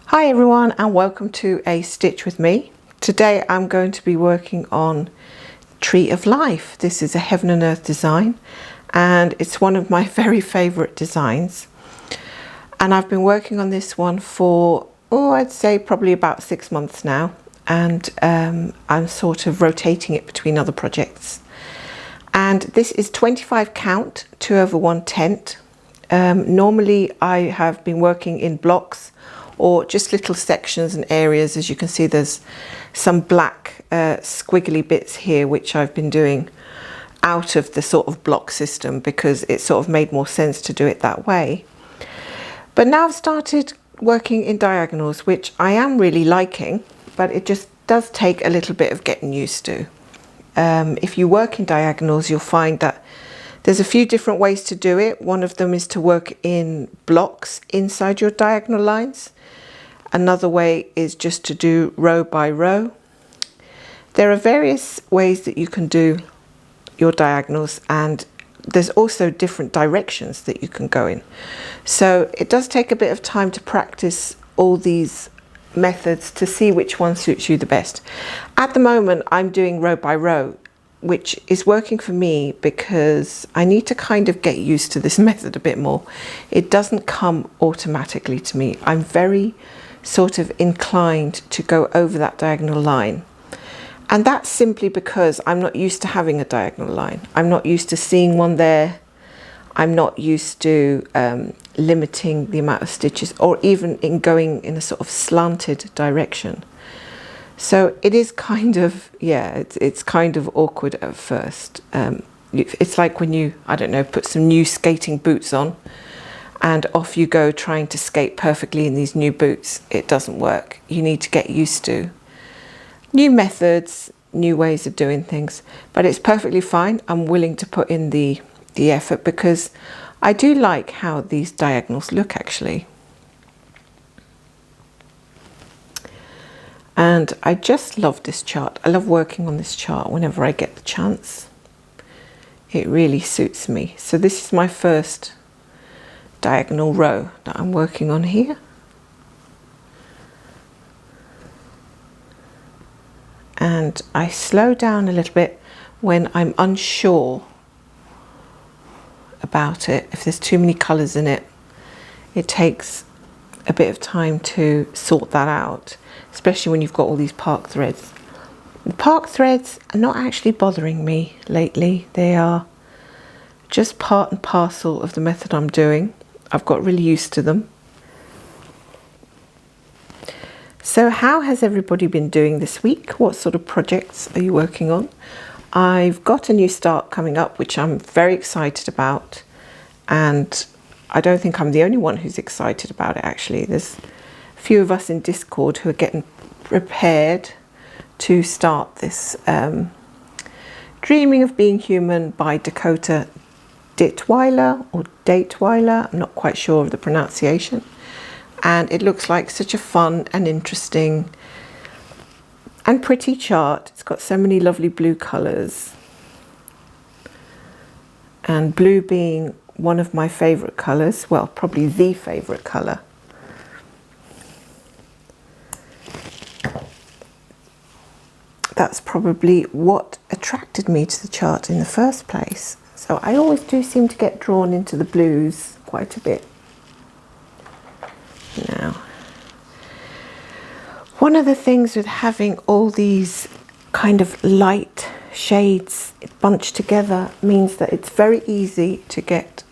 Hi everyone, and welcome to A Stitch with me. Today I'm going to be working on Tree of Life. This is a Heaven and Earth design and it's one of my very favourite designs, and I've been working on this one for I'd say probably about 6 months now, and I'm sort of rotating it between other projects. And this is 25 count 2/1 tent. Normally I have been working in blocks or just little sections and areas. As you can see, there's some black squiggly bits here which I've been doing out of the sort of block system because it sort of made more sense to do it that way. But now I've started working in diagonals, which I am really liking, but it just does take a little bit of getting used to. If you work in diagonals, you'll find that there's a few different ways to do it. One of them is to work in blocks inside your diagonal lines. Another way is just to do row by row. There are various ways that you can do your diagonals, and there's also different directions that you can go in. So it does take a bit of time to practice all these methods to see which one suits you the best. At the moment I'm doing row by row, which is working for me because I need to kind of get used to this method a bit more. It doesn't come automatically to me. I'm very sort of inclined to go over that diagonal line, and that's simply because I'm not used to having a diagonal line. I'm not used to seeing one there. I'm not used to limiting the amount of stitches, or even in going in a sort of slanted direction. So it is kind of, yeah, it's kind of awkward at first. It's like when you, I don't know, put some new skating boots on and off you go trying to skate perfectly in these new boots. It doesn't work. You need to get used to new methods, new ways of doing things, but it's perfectly fine. I'm willing to put in the effort because I do like how these diagonals look actually. And I just love this chart. I love working on this chart whenever I get the chance. It really suits me. So this is my first diagonal row that I'm working on here. And I slow down a little bit when I'm unsure about it. If there's too many colours in it, it takes a bit of time to sort that out, especially when you've got all these park threads. The park threads are not actually bothering me lately. They are just part and parcel of the method I'm doing. I've got really used to them. So how has everybody been doing this week? What sort of projects are you working on? I've got a new start coming up, which I'm very excited about, and I don't think I'm the only one who's excited about it actually. There's a few of us in Discord who are getting prepared to start this Dreaming of Being Human by Dakota Ditweiler or Dateweiler. I'm not quite sure of the pronunciation. And it looks like such a fun and interesting and pretty chart. It's got so many lovely blue colours, and blue being one of my favourite colours, well, probably the favourite colour. That's probably what attracted me to the chart in the first place. So I always do seem to get drawn into the blues quite a bit. Now, one of the things with having all these kind of light shades bunched together means that it's very easy to get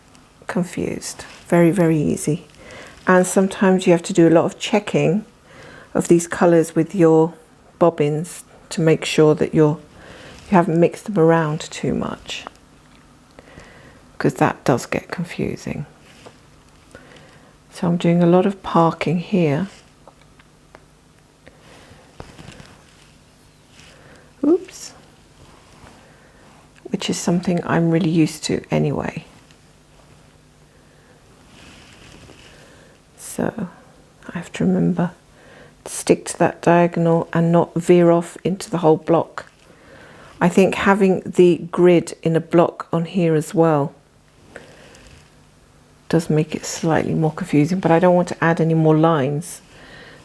confused. Very, very easy. And sometimes you have to do a lot of checking of these colours with your bobbins to make sure that you haven't mixed them around too much, because that does get confusing. So I'm doing a lot of parking here. Oops. Which is something I'm really used to anyway. So I have to remember to stick to that diagonal and not veer off into the whole block. I think having the grid in a block on here as well does make it slightly more confusing, but I don't want to add any more lines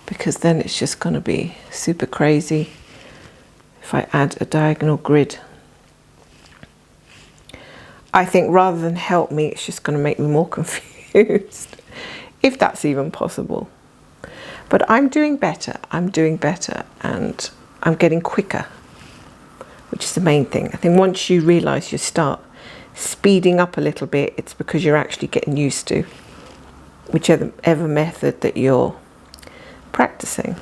because then it's just going to be super crazy if I add a diagonal grid. I think rather than help me, it's just going to make me more confused, if that's even possible. But I'm doing better, and I'm getting quicker, which is the main thing. I think once you realise you start speeding up a little bit, it's because you're actually getting used to whichever method that you're practicing.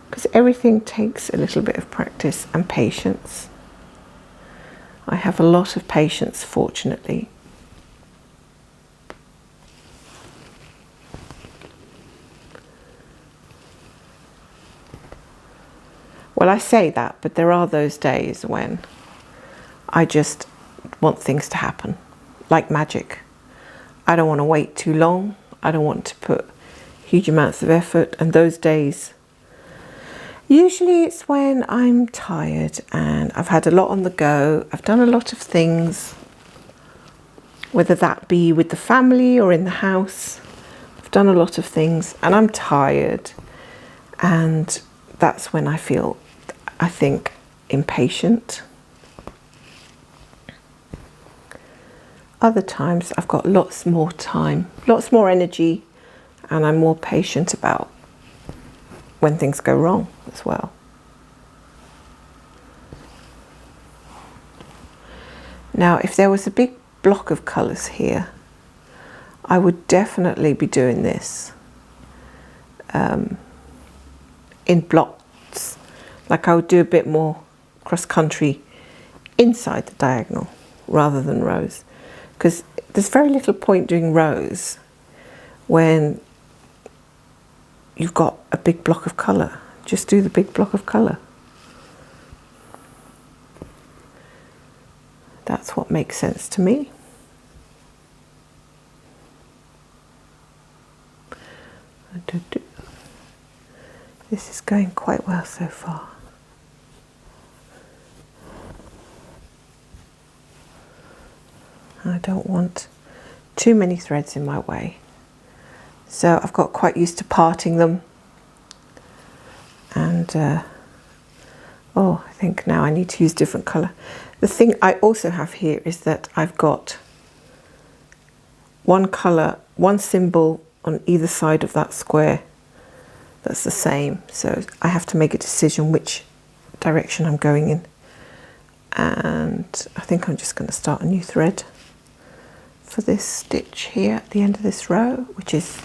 Because everything takes a little bit of practice and patience. I have a lot of patience, fortunately. Well, I say that, but there are those days when I just want things to happen, like magic. I don't want to wait too long. I don't want to put huge amounts of effort. And those days, usually it's when I'm tired and I've had a lot on the go. I've done a lot of things, whether that be with the family or in the house. I've done a lot of things and I'm tired. And that's when I feel, I think, impatient. Other times I've got lots more time, lots more energy, and I'm more patient about when things go wrong as well. Now, if there was a big block of colours here, I would definitely be doing this in blocks. Like I would do a bit more cross-country inside the diagonal rather than rows. Because there's very little point doing rows when you've got a big block of colour. Just do the big block of colour. That's what makes sense to me. This is going quite well so far. I don't want too many threads in my way. So I've got quite used to parting them. And, oh, I think now I need to use different colour. The thing I also have here is that I've got one colour, one symbol on either side of that square that's the same. So I have to make a decision which direction I'm going in. And I think I'm just going to start a new thread for this stitch here at the end of this row, which is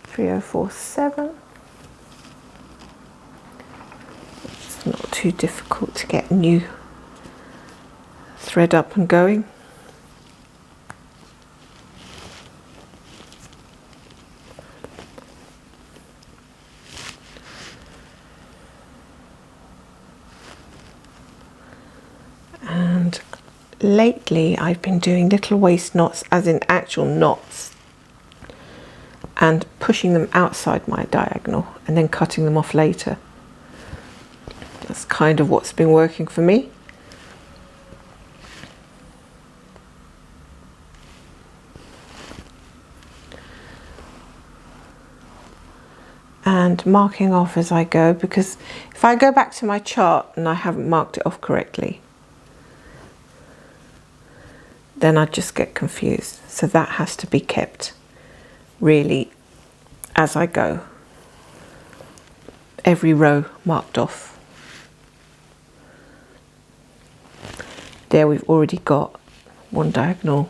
3047. It's not too difficult to get a new thread up and going. And lately I've been doing little waist knots, as in actual knots, and pushing them outside my diagonal and then cutting them off later. That's kind of what's been working for me. And marking off as I go, because if I go back to my chart and I haven't marked it off correctly, then I just get confused. So that has to be kept really as I go. Every row marked off. There we've already got one diagonal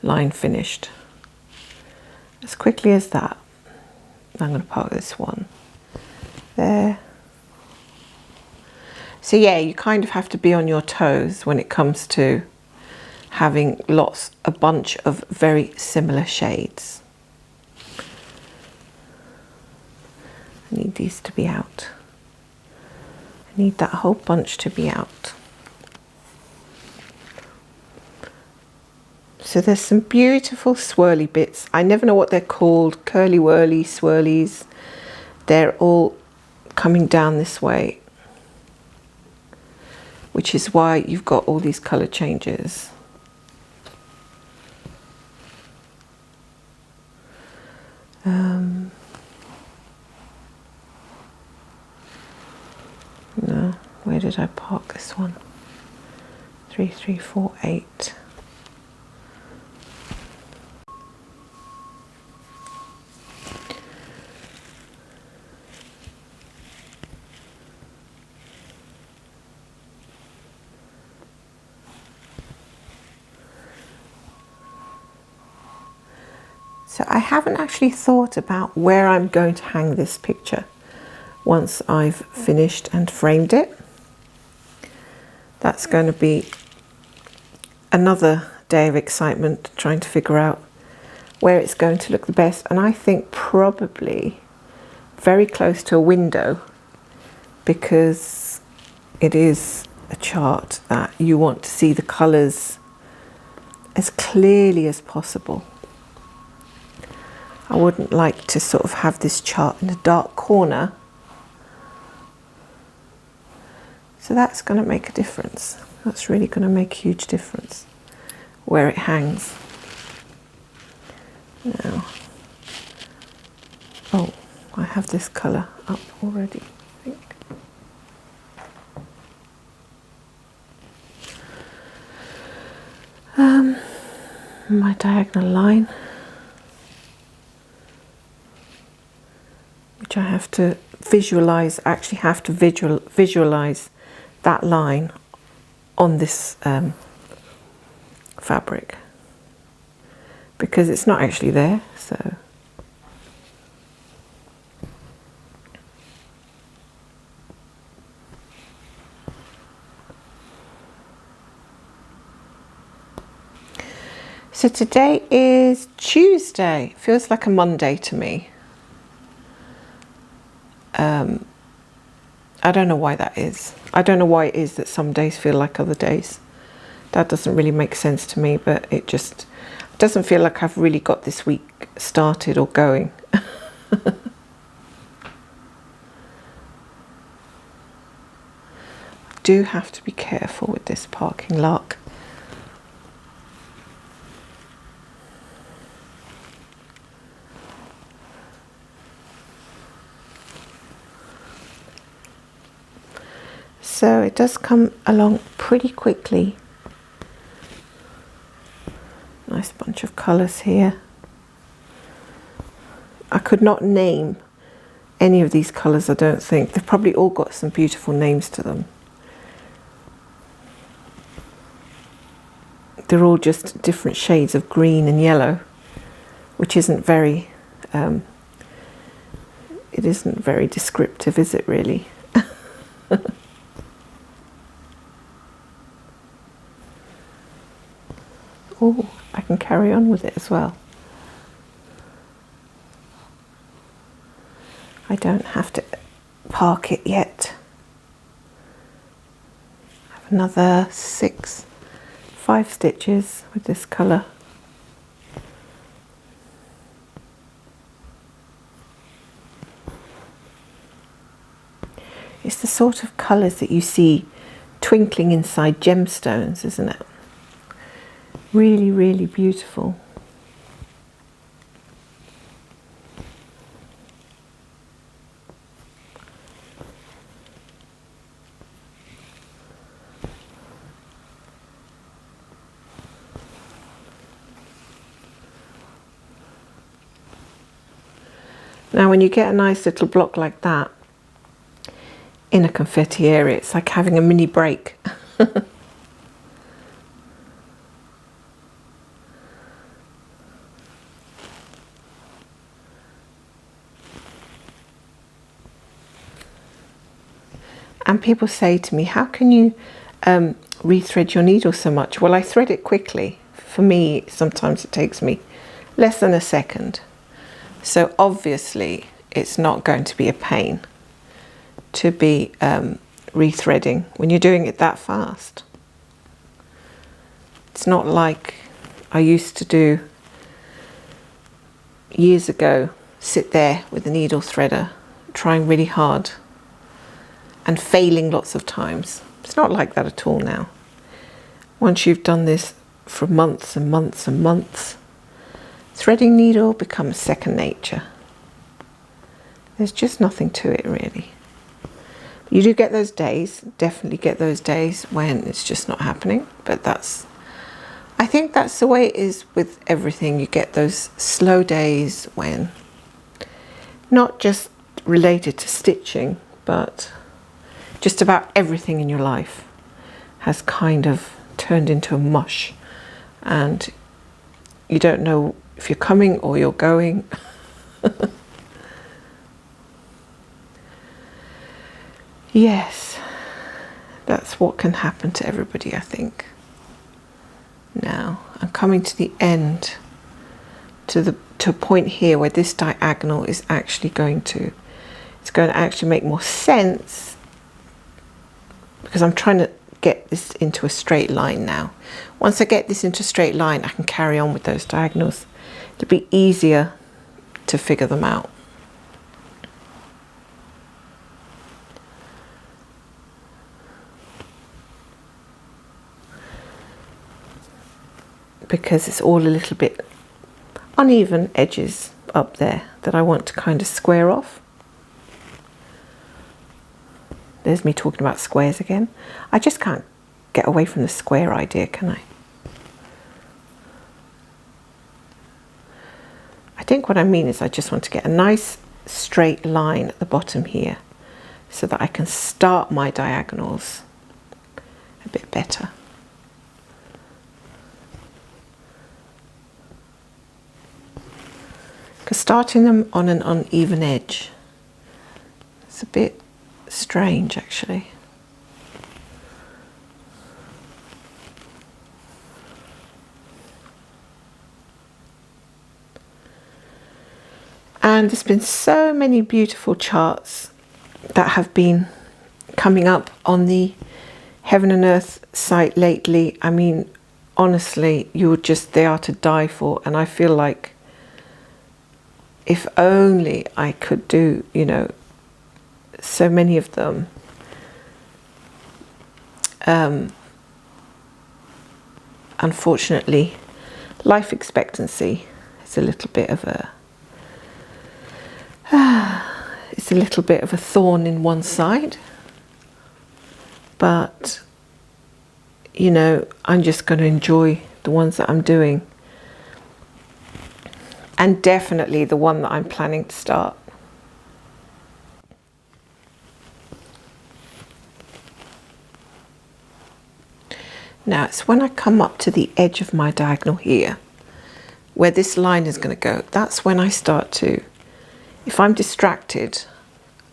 line finished. As quickly as that, I'm going to park this one there. So yeah, you kind of have to be on your toes when it comes to having a bunch of very similar shades. I need these to be out. I need that whole bunch to be out. So there's some beautiful swirly bits. I never know what they're called, curly whirly swirlies. They're all coming down this way, which is why you've got all these colour changes. did I park this one? 3, 3, 4, 8. So I haven't actually thought about where I'm going to hang this picture once I've finished and framed it. That's going to be another day of excitement, trying to figure out where it's going to look the best. And I think probably very close to a window, because it is a chart that you want to see the colours as clearly as possible. I wouldn't like to sort of have this chart in a dark corner. So that's going to make a difference. That's really going to make a huge difference where it hangs. Now, oh, I have this colour up already, I think. My diagonal line, which I have to visualize, actually have to visualize that line on this fabric, because it's not actually there. So today is Tuesday. Feels like a Monday to me. I don't know why that is. I don't know why it is that some days feel like other days. That doesn't really make sense to me, but it just doesn't feel like I've really got this week started or going. I do have to be careful with this parking lot. So it does come along pretty quickly. Nice bunch of colours here. I could not name any of these colours, I don't think. They've probably all got some beautiful names to them. They're all just different shades of green and yellow, which isn't very, it isn't very descriptive, is it really? Oh, I can carry on with it as well. I don't have to park it yet. I have another 5 stitches with this colour. It's the sort of colours that you see twinkling inside gemstones, isn't it? Really, really beautiful. Now, when you get a nice little block like that in a confetti area, it's like having a mini break. And people say to me, how can you rethread your needle so much? Well, I thread it quickly. For me, sometimes it takes me less than a second. So obviously, it's not going to be a pain to be rethreading when you're doing it that fast. It's not like I used to do years ago, sit there with a needle threader, trying really hard and failing lots of times. It's not like that at all now. Once you've done this for months and months and months, threading needle becomes second nature. There's just nothing to it really. You do get those days, definitely get those days when it's just not happening, but I think that's the way it is with everything. You get those slow days when, not just related to stitching, but just about everything in your life has kind of turned into a mush, and you don't know if you're coming or you're going. Yes, that's what can happen to everybody, I think. Now I'm coming to the end, to a point here where this diagonal is actually going to actually make more sense, because I'm trying to get this into a straight line now. Once I get this into a straight line, I can carry on with those diagonals. It'll be easier to figure them out. Because it's all a little bit uneven edges up there that I want to kind of square off. There's me talking about squares again. I just can't get away from the square idea, can I? I think what I mean is I just want to get a nice straight line at the bottom here so that I can start my diagonals a bit better. Because starting them on an uneven edge, it's a bit strange actually. And there's been so many beautiful charts that have been coming up on the Heaven and Earth site lately. I mean, honestly, they are to die for, and I feel like if only I could do, you know, so many of them. Unfortunately, life expectancy is a little bit of a thorn in one side. But, you know, I'm just going to enjoy the ones that I'm doing. And definitely the one that I'm planning to start. Now it's when I come up to the edge of my diagonal here, where this line is going to go, that's when I start to, if I'm distracted,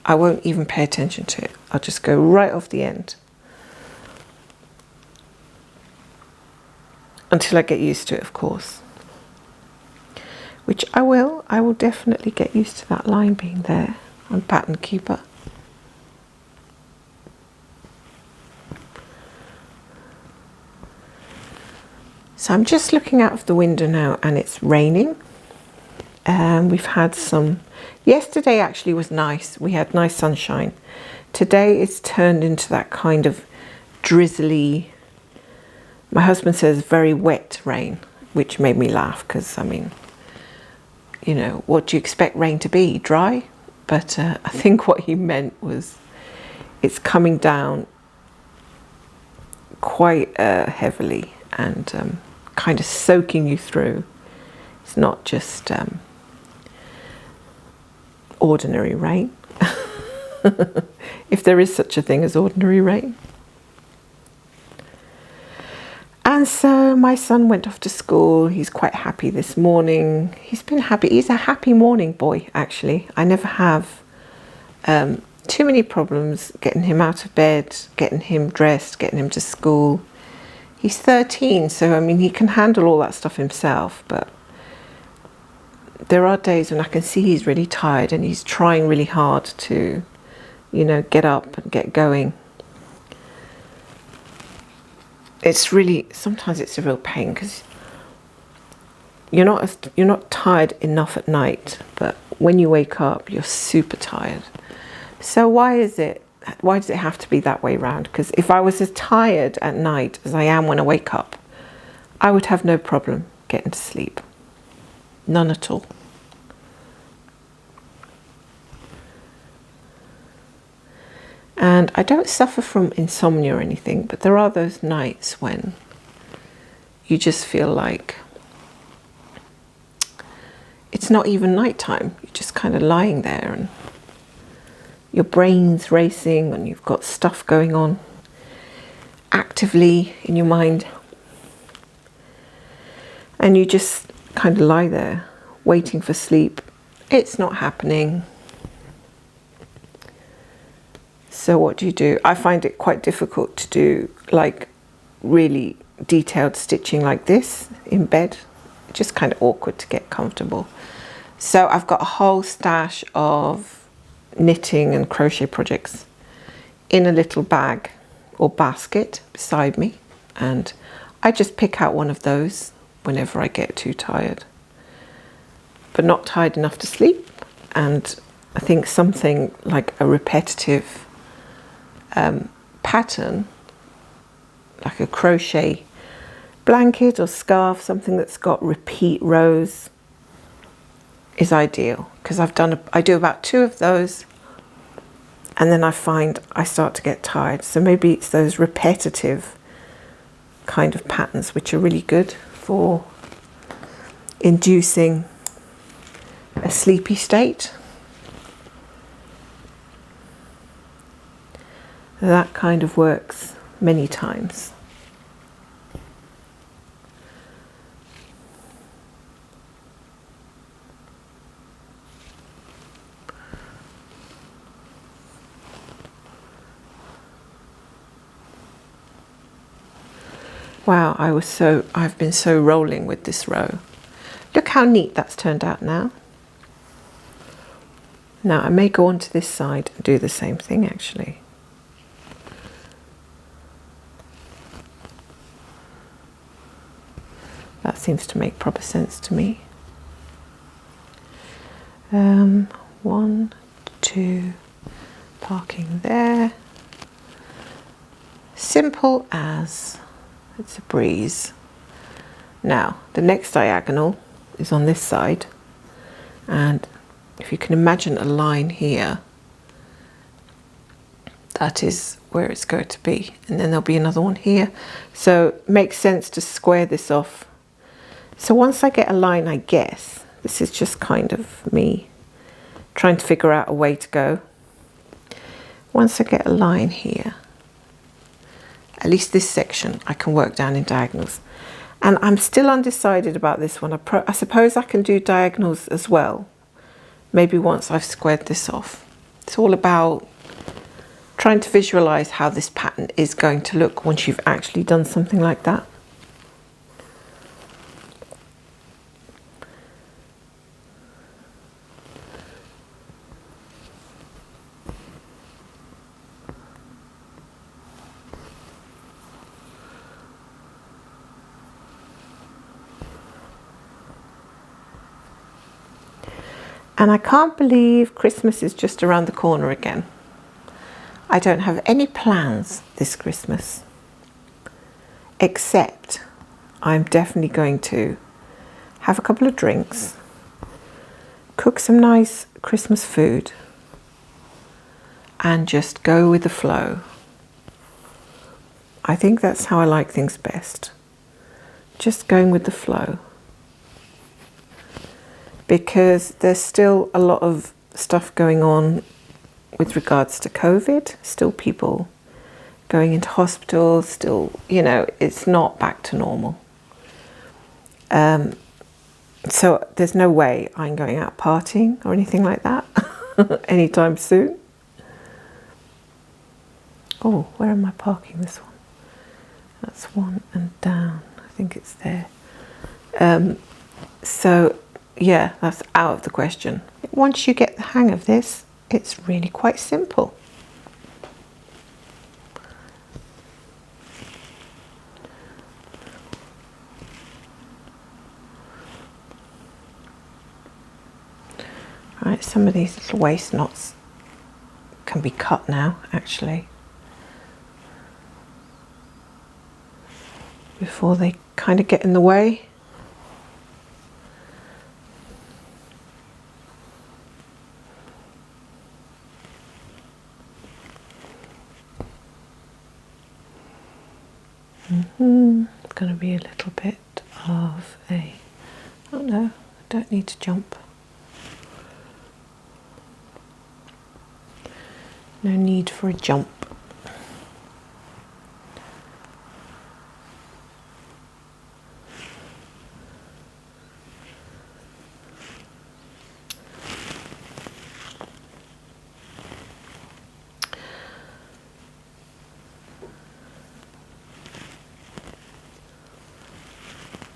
I won't even pay attention to it. I'll just go right off the end. Until I get used to it, of course. Which I will definitely get used to that line being there on Pattern Keeper. So I'm just looking out of the window now and it's raining. We've had yesterday actually was nice. We had nice sunshine. Today it's turned into that kind of drizzly, my husband says very wet rain, which made me laugh because, I mean, you know, what do you expect rain to be? Dry? But I think what he meant was it's coming down quite heavily and kind of soaking you through. It's not just ordinary rain, if there is such a thing as ordinary rain. And so my son went off to school. He's quite happy this morning. He's been happy. He's a happy morning boy, actually. I never have too many problems getting him out of bed, getting him dressed, getting him to school. He's 13, so I mean, he can handle all that stuff himself, but there are days when I can see he's really tired and he's trying really hard to, you know, get up and get going. It's really, sometimes it's a real pain because you're not tired enough at night, but when you wake up, you're super tired. So why does it have to be that way round? Because if I was as tired at night as I am when I wake up, I would have no problem getting to sleep. None at all. And I don't suffer from insomnia or anything, but there are those nights when you just feel like it's not even nighttime. You're just kind of lying there and your brain's racing and you've got stuff going on actively in your mind. And you just kind of lie there waiting for sleep. It's not happening. So what do? I find it quite difficult to do like really detailed stitching like this in bed. It's just kind of awkward to get comfortable. So I've got a whole stash of knitting and crochet projects in a little bag or basket beside me, and I just pick out one of those whenever I get too tired, but not tired enough to sleep. And I think something like a repetitive pattern, like a crochet blanket or scarf, something that's got repeat rows, is ideal, because I do about 2 of those and then I find I start to get tired. So maybe it's those repetitive kind of patterns which are really good for inducing a sleepy state. That kind of works many times. Wow, I've been so rolling with this row. Look how neat that's turned out now. Now I may go on to this side and do the same thing actually. That seems to make proper sense to me. 1, 2, parking there. Simple as it's a breeze. Now the next diagonal is on this side, and if you can imagine a line here, that is where it's going to be, and then there'll be another one here. So it makes sense to square this off. So once I get a line, I guess this is just kind of me trying to figure out a way to go. Once I get a line here, at least this section I can work down in diagonals. And I'm still undecided about this one. I suppose I can do diagonals as well, maybe once I've squared this off. It's all about trying to visualize how this pattern is going to look once you've actually done something like that. And I can't believe Christmas is just around the corner again. I don't have any plans this Christmas, except I'm definitely going to have a couple of drinks, cook some nice Christmas food, and just go with the flow. I think that's how I like things best. Just going with the flow. Because there's still a lot of stuff going on with regards to COVID, still people going into hospitals, still, you know, it's not back to normal. So there's no way I'm going out partying or anything like that anytime soon. Oh, where am I parking this one? That's 1 and down, I think it's there. So yeah, that's out of the question. Once you get the hang of this, it's really quite simple. Right, some of these little waist knots can be cut now, actually, before they kind of get in the way. It's going to be a little bit of a, oh no, I don't need to jump. No need for a jump.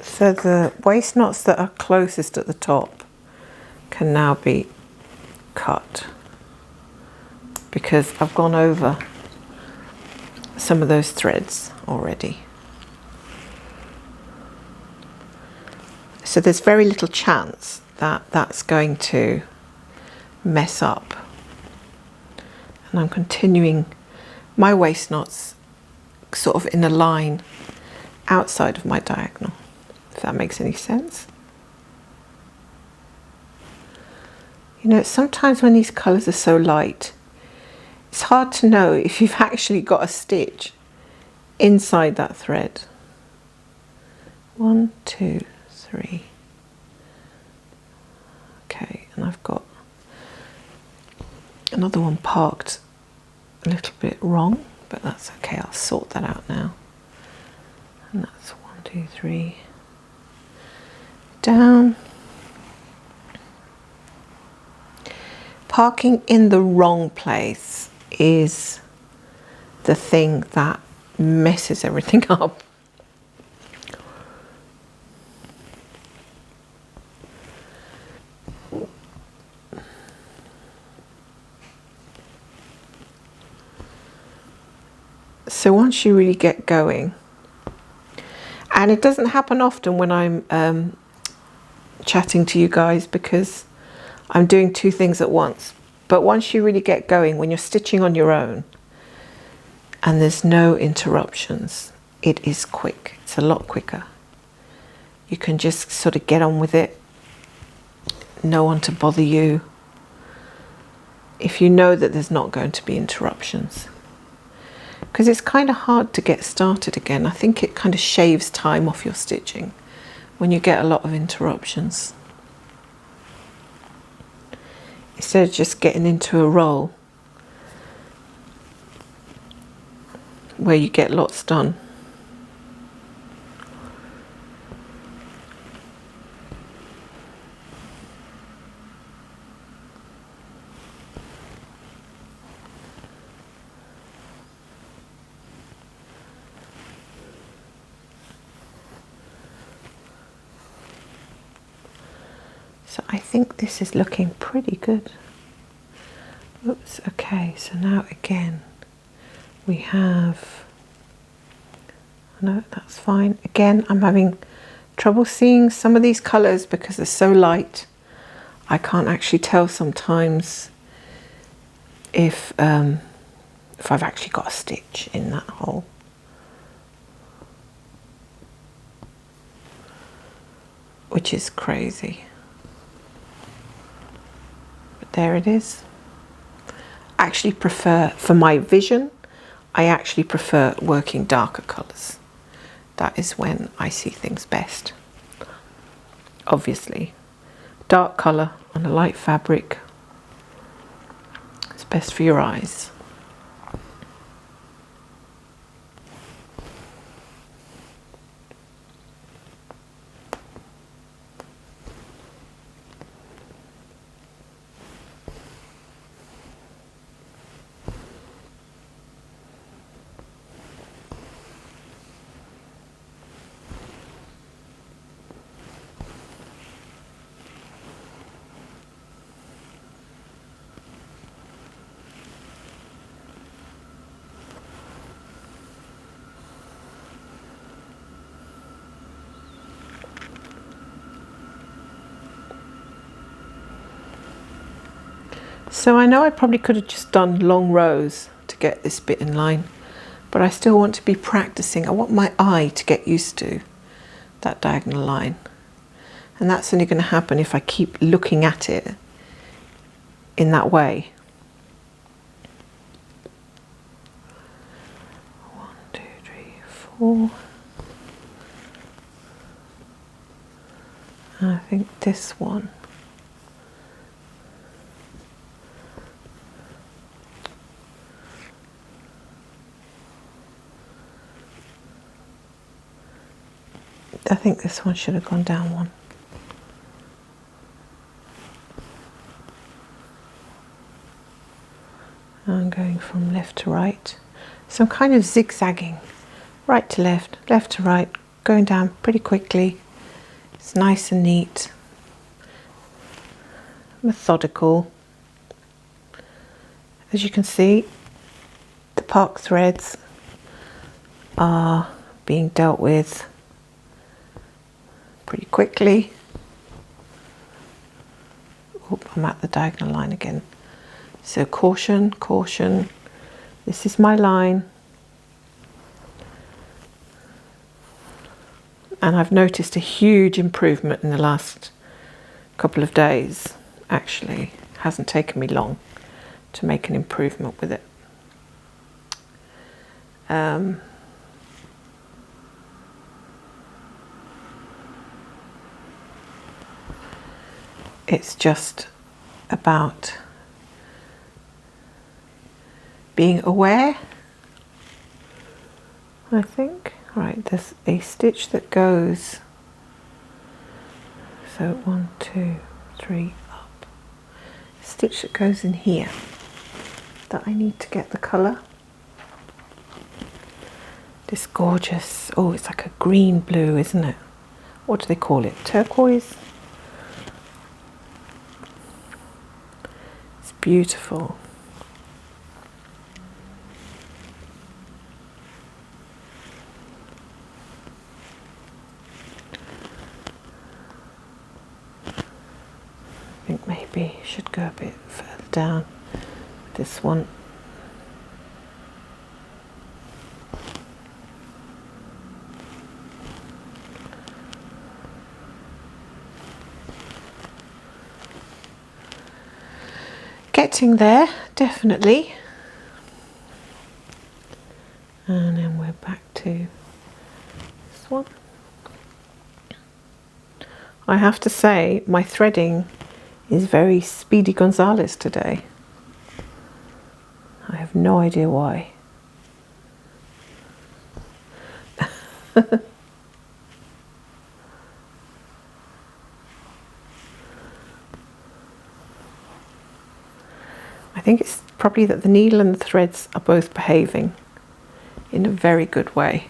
So the waist knots that are closest at the top can now be cut because I've gone over some of those threads already. So there's very little chance that that's going to mess up. And I'm continuing my waist knots sort of in a line outside of my diagonal, if that makes any sense. You know, sometimes when these colours are so light, it's hard to know if you've actually got a stitch inside that thread. 1, 2, 3. Okay, and I've got another one parked a little bit wrong, but that's okay, I'll sort that out now. And that's 1, 2, 3. Down. Parking in the wrong place is the thing that messes everything up. So once you really get going, and it doesn't happen often when I'm chatting to you guys because I'm doing two things at once, but once you really get going, when you're stitching on your own and there's no interruptions, it is quick. It's a lot quicker. You can just sort of get on with it. No one to bother you if you know that there's not going to be interruptions. Because it's kind of hard to get started again. I think it kind of shaves time off your stitching when you get a lot of interruptions. Instead of just getting into a roll where you get lots done. So I think this is looking pretty good. Oops, okay, so now again we have, no, that's fine. Again, I'm having trouble seeing some of these colours because they're so light. I can't actually tell sometimes if I've actually got a stitch in that hole. Which is crazy. But there it is. I actually prefer, for my vision, I actually prefer working darker colours. That is when I see things best. Obviously, dark colour on a light fabric is best for your eyes. So I know I probably could have just done long rows to get this bit in line, but I still want to be practicing. I want my eye to get used to that diagonal line. And that's only going to happen if I keep looking at it in that way. 1, 2, 3, 4. this one. I think this one should have gone down one. I'm going from left to right. So I'm kind of zigzagging, right to left to right, going down pretty quickly. It's nice and neat, methodical. As you can see, the park threads are being dealt with pretty quickly. Oop, I'm at the diagonal line again. So caution, caution. This is my line. And I've noticed a huge improvement in the last couple of days. Actually, it hasn't taken me long to make an improvement with it. It's just about being aware, I think. Right, there's a stitch that goes, so 1, 2, 3 up. Stitch that goes in here that I need to get the colour. This gorgeous, oh, it's like a green blue, isn't it? What do they call it? Turquoise? It's beautiful. I think maybe I should go a bit further down. This one. Getting there, definitely. And then we're back to this one. I have to say, my threading is very Speedy Gonzales today. I have no idea why. I think it's probably that the needle and the threads are both behaving in a very good way.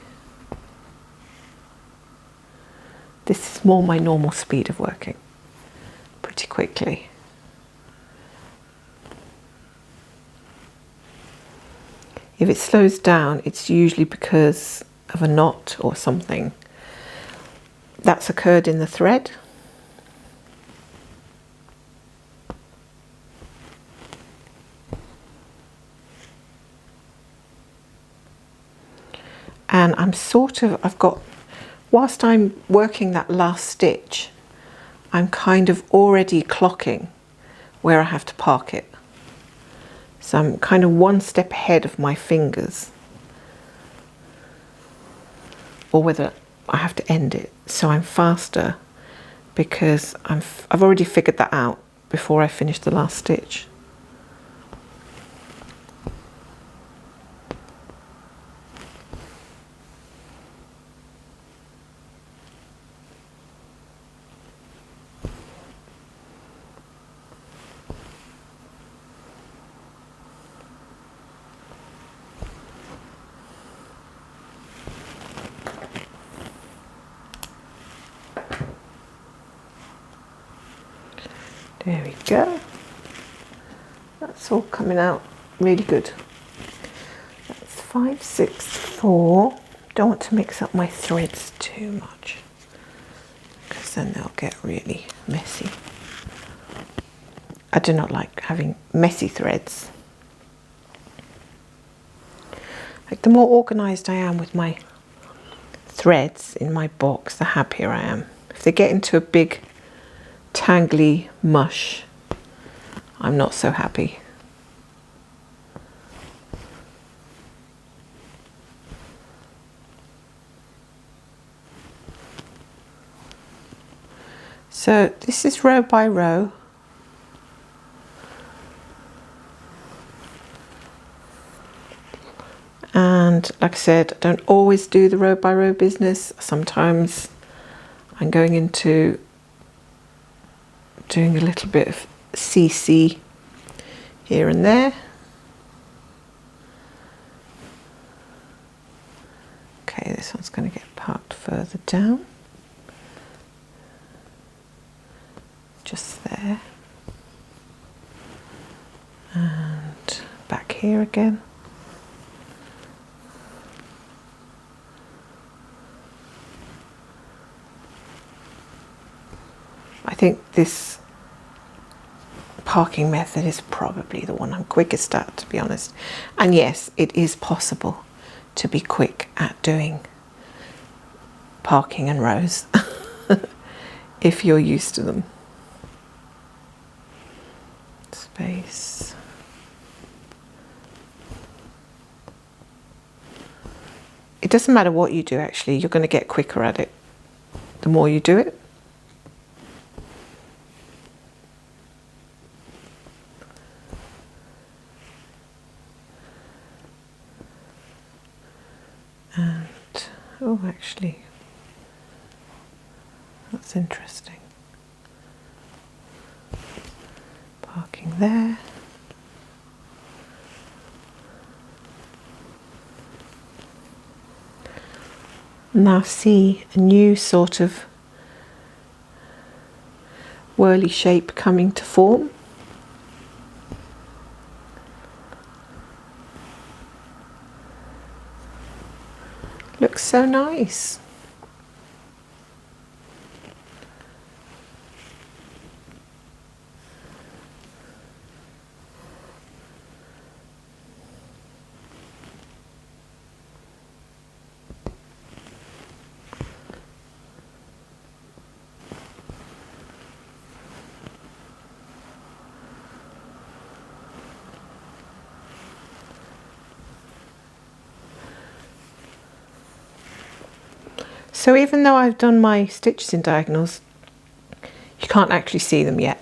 This is more my normal speed of working, pretty quickly. If it slows down, it's usually because of a knot or something that's occurred in the thread. And I've got, whilst I'm working that last stitch, I'm kind of already clocking where I have to park it. So I'm kind of one step ahead of my fingers, or whether I have to end it. So I'm faster because I've already figured that out before I finish the last stitch. There we go. That's all coming out really good. That's 5, 6, 4. Don't want to mix up my threads too much because then they'll get really messy. I do not like having messy threads. Like, the more organized I am with my threads in my box, the happier I am. If they get into a big tangly mush, I'm not so happy. So this is row by row. And like I said, I don't always do the row by row business. Sometimes I'm going into doing a little bit of CC here and there. Okay, this one's going to get parked further down. Just there. And back here again. I think this parking method is probably the one I'm quickest at, to be honest. And yes, it is possible to be quick at doing parking and rows if you're used to them. Space. It doesn't matter what you do, actually, you're going to get quicker at it the more you do it. And, oh, actually, that's interesting. Parking there. Now see a new sort of whirly shape coming to form. Looks so nice. So even though I've done my stitches in diagonals, you can't actually see them yet.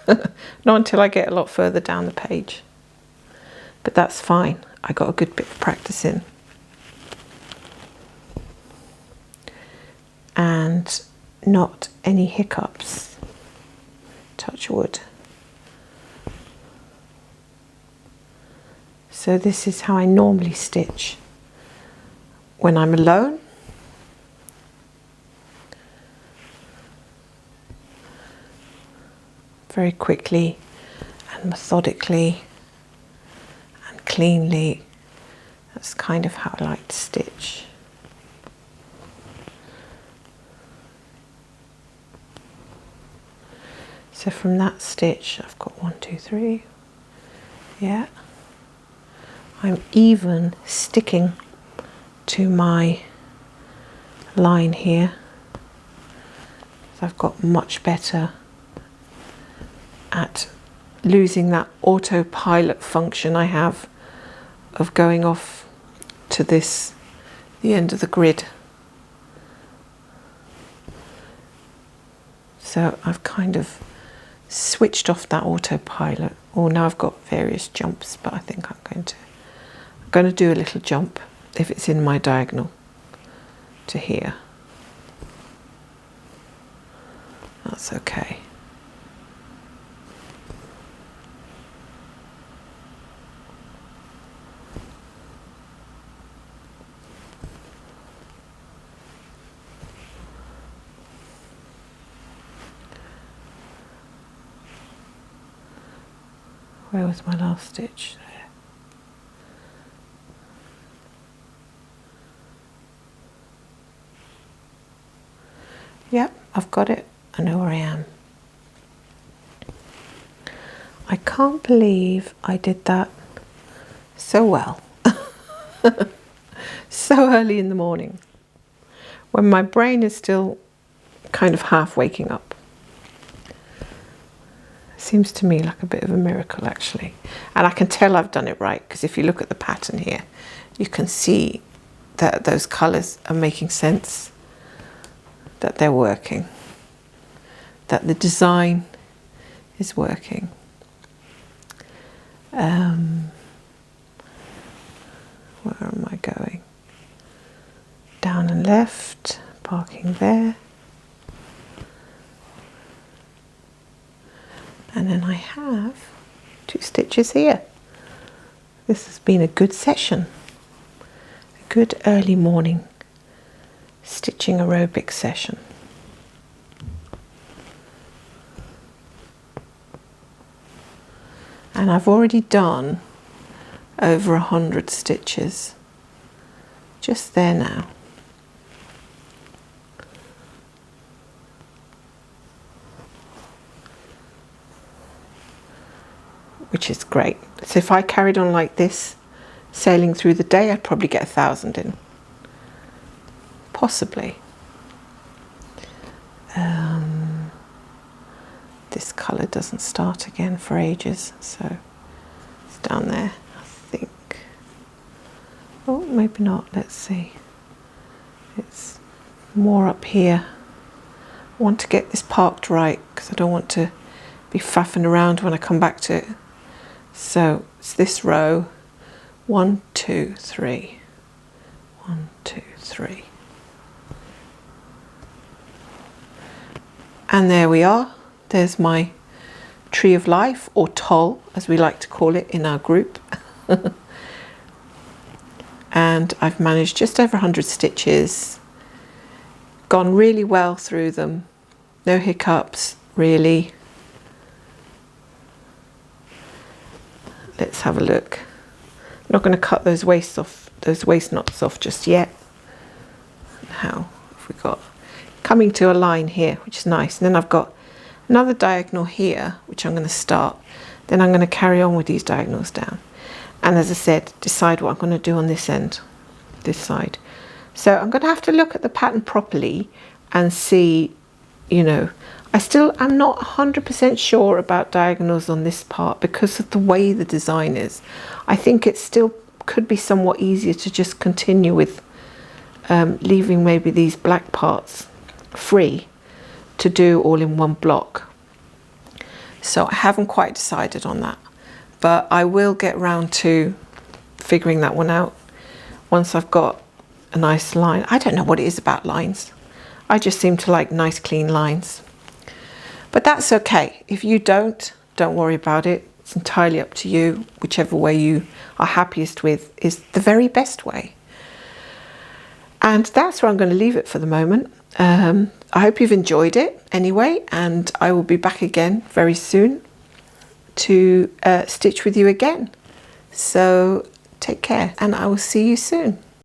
Not until I get a lot further down the page. But that's fine. I got a good bit of practice in. And not any hiccups. Touch wood. So this is how I normally stitch when I'm alone. Very quickly and methodically and cleanly. That's kind of how I like to stitch. So from that stitch, I've got 1, 2, 3. Yeah. I'm even sticking to my line here. So I've got much better at losing that autopilot function I have of going off to the end of the grid. So I've kind of switched off that autopilot. Or now I've got various jumps, but I think I'm going to do a little jump if it's in my diagonal to here. That's okay. Where was my last stitch? There. Yep, I've got it. I know where I am. I can't believe I did that so well. So early in the morning, when my brain is still kind of half waking up. Seems to me like a bit of a miracle, actually. And I can tell I've done it right, because if you look at the pattern here, you can see that those colours are making sense, that they're working. that the design is working. Where am I going? Down and left, parking there. And then I have 2 stitches here. This has been a good session. A good early morning stitching aerobic session. And I've already done over 100 stitches just there now. Which is great. So if I carried on like this, sailing through the day, I'd probably get 1,000 in. Possibly. This colour doesn't start again for ages, so it's down there, I think. Oh, maybe not, let's see. It's more up here. I want to get this parked right because I don't want to be faffing around when I come back to it. So it's this row, 1, 2, 3, 1, 2, 3. And there we are. There's my tree of life, or toll, as we like to call it in our group. And I've managed just over 100 stitches, gone really well through them, no hiccups, really. Let's have a look. I'm not going to cut those waist knots off just yet. How have we got? Coming to a line here, which is nice. And then I've got another diagonal here, which I'm going to start. Then I'm going to carry on with these diagonals down. And as I said, decide what I'm going to do on this end, this side. So I'm going to have to look at the pattern properly and see, you know, I'm not 100% sure about diagonals on this part because of the way the design is. I think it still could be somewhat easier to just continue with leaving maybe these black parts free to do all in one block. So I haven't quite decided on that, but I will get round to figuring that one out once I've got a nice line. I don't know what it is about lines. I just seem to like nice clean lines. But that's okay. If you don't worry about it. It's entirely up to you. Whichever way you are happiest with is the very best way. And that's where I'm going to leave it for the moment. I hope you've enjoyed it anyway, and I will be back again very soon to stitch with you again. So take care, and I will see you soon.